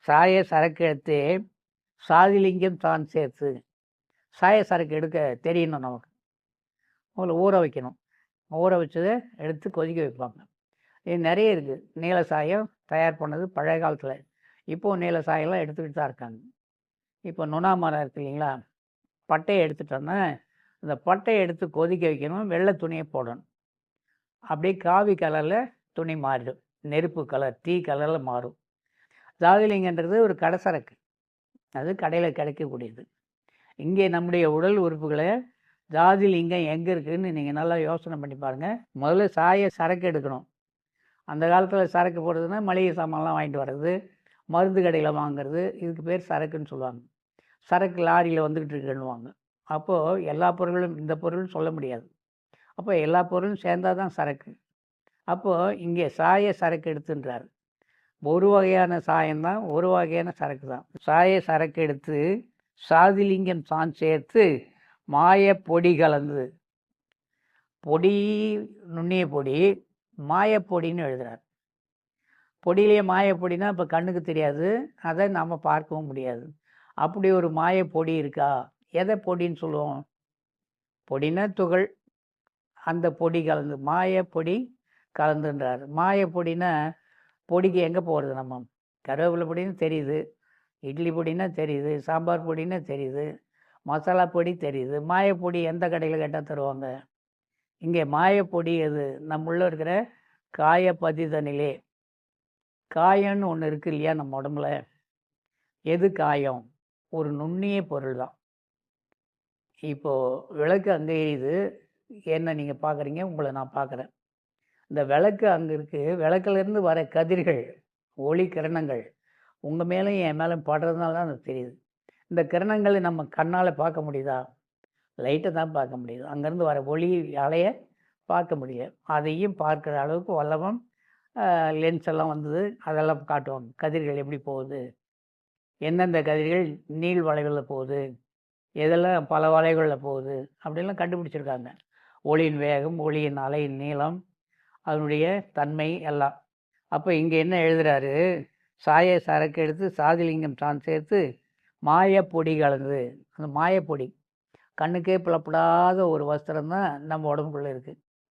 சாய சரக்கு எடுத்து சாதிலிங்கம் தான் சேர்த்து. சாய சரக்கு எடுக்க தெரியணும் நமக்கு. முதல்ல ஊற வைக்கணும். ஊற வச்சதை எடுத்து கொதிக்க வைப்பாங்க. இது நிறைய இருக்குது. நீல சாயம் தயார் பண்ணது பழைய காலத்தில். இப்போது நீல சாயம்லாம் எடுத்துக்கிட்டு தான் இருக்காங்க. இப்போ நுணா மரம் இருக்குது இல்லைங்களா, பட்டையை எடுத்துட்டோன்னா இந்த பட்டையை எடுத்து கொதிக்க வைக்கணும். வெள்ளை துணியை போடணும். அப்படியே காவி கலரில் துணி மாறிடும். நெருப்பு கலர், டீ கலரில் மாறும். ஜாதிலிங்கன்றது ஒரு கடைசரக்கு. அது கடையில் கிடைக்கக்கூடியது. இங்கே நம்முடைய உடல் உறுப்புகளை ஜாதிலிங்கம் எங்கே இருக்குதுன்னு நீங்கள் நல்லா யோசனை பண்ணி பாருங்கள். முதல்ல சாய சரக்கு எடுக்கணும். அந்த காலத்தில் சரக்கு போடுறதுன்னா மளிகை சாமான்லாம் வாங்கிட்டு வர்றது, மருந்து கடையில் வாங்குறது, இதுக்கு பேர் சரக்குன்னு சொல்லுவாங்க. சரக்கு லாரியில் வந்துக்கிட்டு இருக்குன்னுவாங்க. அப்போது எல்லா பொருளும் இந்த பொருள்னு சொல்ல முடியாது. அப்போ எல்லா பொருளும் சேர்ந்தால் தான் சரக்கு. அப்போது இங்கே சாய சரக்கு எடுத்துன்றார். ஒரு வகையான சாயம்தான், ஒரு வகையான சரக்கு தான். சாய சரக்கு எடுத்து சாதிலிங்கம் தான் சேர்த்து மாய பொடி கலந்து. பொடி நுண்ணிய பொடி, மாயப்பொடின்னு எழுதுறார். பொடியிலேயே மாயப்பொடினா இப்போ கண்ணுக்கு தெரியாது, அதை நாம் பார்க்கவும் முடியாது. அப்படி ஒரு மாயப்பொடி இருக்கா? எதை பொடின்னு சொல்லுவோம்? பொடினா துகள். அந்த பொடி கலந்து மாயப்பொடி கலந்துன்றார். மாயப்பொடினா பொடிக்கு எங்கே போகிறது? நம்ம கருவேப்பிலை பொடின்னு தெரியுது, இட்லி பொடின்னா தெரியுது, சாம்பார் பொடின்னா தெரியுது, மசாலா பொடி தெரியுது. மாயப்பொடி எந்த கடையில் கேட்டால் தருவாங்க? இங்கே மாயப்பொடி எது? நம்முள்ள இருக்கிற காயப்பதிதனிலே. காயம்னு ஒன்று இருக்குது இல்லையா நம்ம உடம்புல? எது காயம்? ஒரு நுண்ணிய பொருள் தான். இப்போது விளக்கு அங்கே எரியுது, என்ன நீங்கள் பார்க்குறீங்க, உங்களை நான் பார்க்குறேன். இந்த விளக்கு அங்கே இருக்குது. விளக்குலேருந்து வர கதிர்கள், ஒளி கிரணங்கள் உங்கள் மேலேயும் என் மேலே படுறதுனால தான் அது தெரியுது. இந்த கிரணங்களை நம்ம கண்ணால் பார்க்க முடியுதா? லைட்டை தான் பார்க்க முடியுது. அங்கேருந்து வர ஒளி அலையை பார்க்க முடியல. அதையும் பார்க்குற அளவுக்கு வல்லவம் லென்ஸ் எல்லாம் வந்தது. அதெல்லாம் காட்டுவாங்க. கதிர்கள் எப்படி போகுது, எந்தெந்த கதிர்கள் நீள் வளைவில் போகுது, எதெல்லாம் பல வளைவுகளில் போகுது, அப்படிலாம் கண்டுபிடிச்சிருக்காங்க. ஒளியின் வேகம், ஒளியின் அலையின் நீளம், அதனுடைய தன்மை எல்லாம். அப்போ இங்கே என்ன எழுதுகிறாரு? சாய சரக்கு எடுத்து சாதிலிங்கம் தான் சேர்த்து மாயப்பொடி கலந்து. அந்த மாயப்பொடி கண்ணுக்கே புலப்படாத ஒரு வஸ்திரம் தான் நம்ம உடம்புக்குள்ளே இருக்குது.